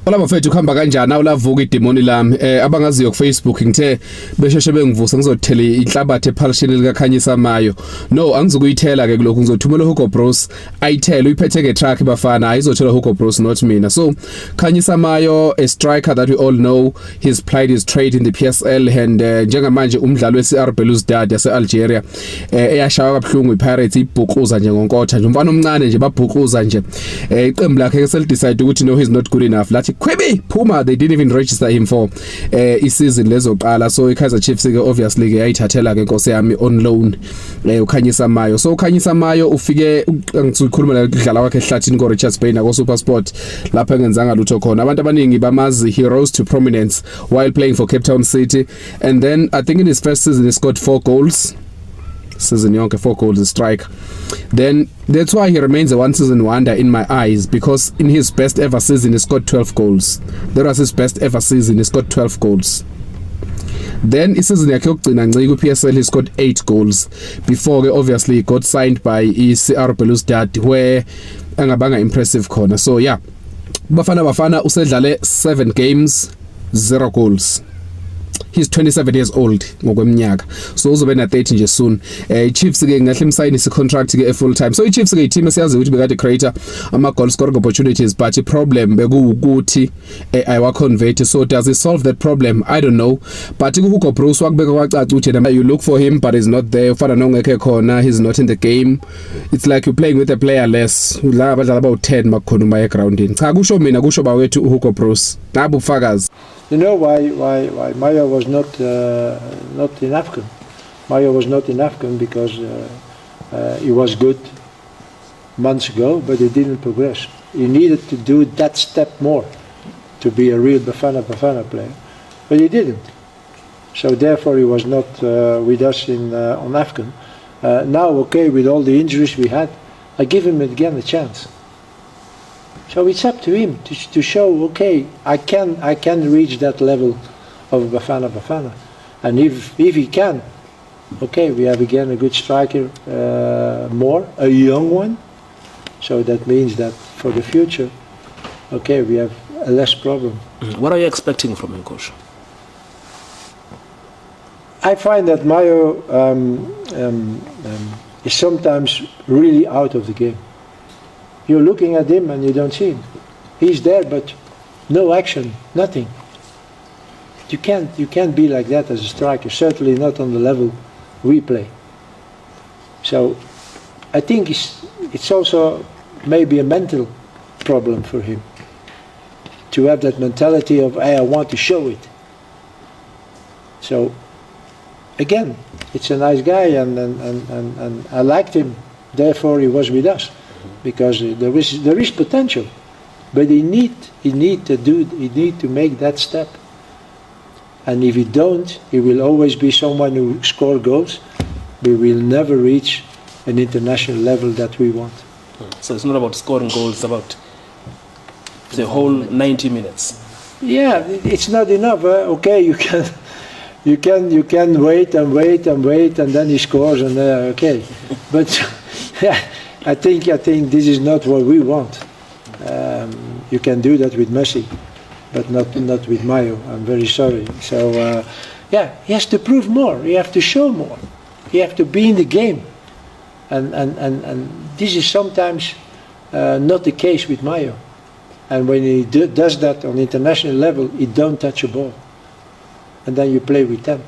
Olaba mfethu kuhamba kanjani awulavuka idemoni lami abangaziyo ku Facebook ngithe besheshe bengivusa ngizothela inhlabathi ephalisini lika Khanyisa Mayo no angizokuyithela ke kuloko ngizothumela Hugo Broos ayithele uyiphethe ke truck bafana ayizothela Hugo Broos not mina. So Khanyisa Mayo, a striker that we all know, he's played his trade in the PSL and njengamanje umdlalo weCR Belouizdad yase Algeria eyashawa kabuhlungu iPirates ibhukuza nje ngonkotha nje umfana omncane nje babhukuza nje iqembu lakhe sel decide ukuthi no he's not good enough lathi Quibi Puma, they didn't even register him for i-season lezoqala. So iKaizer Chiefs ke obviously ke ayithathela ke Nkosi yami on loan uKhanyisa Mayo. So uKhanyisa Mayo ufike ngizokhuluma la ukudlala kwakhe ehlathini ko Richards Bay na ko SuperSport lapha engenzanga lutho khona. Abantu abaningi bamazi he rose to prominence while playing for Cape Town City, and then I think in his first season he scored 4 goals. Season yonke 4 goals, a strike. Then that's why he remains a one season wonder in my eyes, because in his best ever season he scored 12 goals. That was his best ever season, he scored 12 goals. Then isizini yakhe yokugcina ngci ku PSL he scored 8 goals before obviously he got signed by CR Belouizdad where angabanga impressive khona. So yeah, bafana usedlale 7 games 0 goals. He's 27 years old ngokweminyaka, so uzobe na 30 nje soon. Chiefs ke ngahle imsign isi contract ke full time. So iChiefs ke team esiyazi ukuthi bekade creator ama goal scoring opportunities, but the problem bekuwukuthi ayiwa convert. So does he solve that problem? I don't know, but uHugo Broos wakubeka kwacaca ukuthi you look for him but he's not there. Ufana nongekho khona, he's not in the game. It's like you're playing with a player less. La abadlala about 10 makhona uma egroundini. Cha kusho mina kusho bawethu uHugo Broos nabu ufakazi. You know why Mayo was not in Afghan. Mayo was not in Afghan because he was good months ago, but he didn't progress. He needed to do that step more to be a real Bafana player, but he didn't. So therefore he was not with us on Afghan. Now, okay, with all the injuries we had, I give him again a chance. So it's up to him to show, okay, I can reach that level of Bafana, and if he can, okay, we have again a good striker, a young one. So that means that for the future, okay, we have a less problem. What are you expecting from him, Coach? I find that Mayo is sometimes really out of the game. You're looking at him and you don't see him. He's there, but no action, nothing. You can't be like that as a striker. Certainly not on the level we play. So I think it's also maybe a mental problem for him to have that mentality of, hey, I want to show it. So again, it's a nice guy, and I liked him. Therefore, he was with us. Because there is potential, but he need to make that step. And if he don't, he will always be someone who scores goals, but will never reach an international level that we want. So it's not about scoring goals; it's about the whole 90 minutes. Yeah, it's not enough. Okay, you can wait and wait and wait, and then he scores, and okay, but. Yeah, I think this is not what we want. You can do that with Messi, but not with Mayo. I'm very sorry. So yeah, he has to prove more. He has to show more. He has to be in the game, and this is sometimes not the case with Mayo. And when he does that on international level, he don't touch a ball, and then you play with them.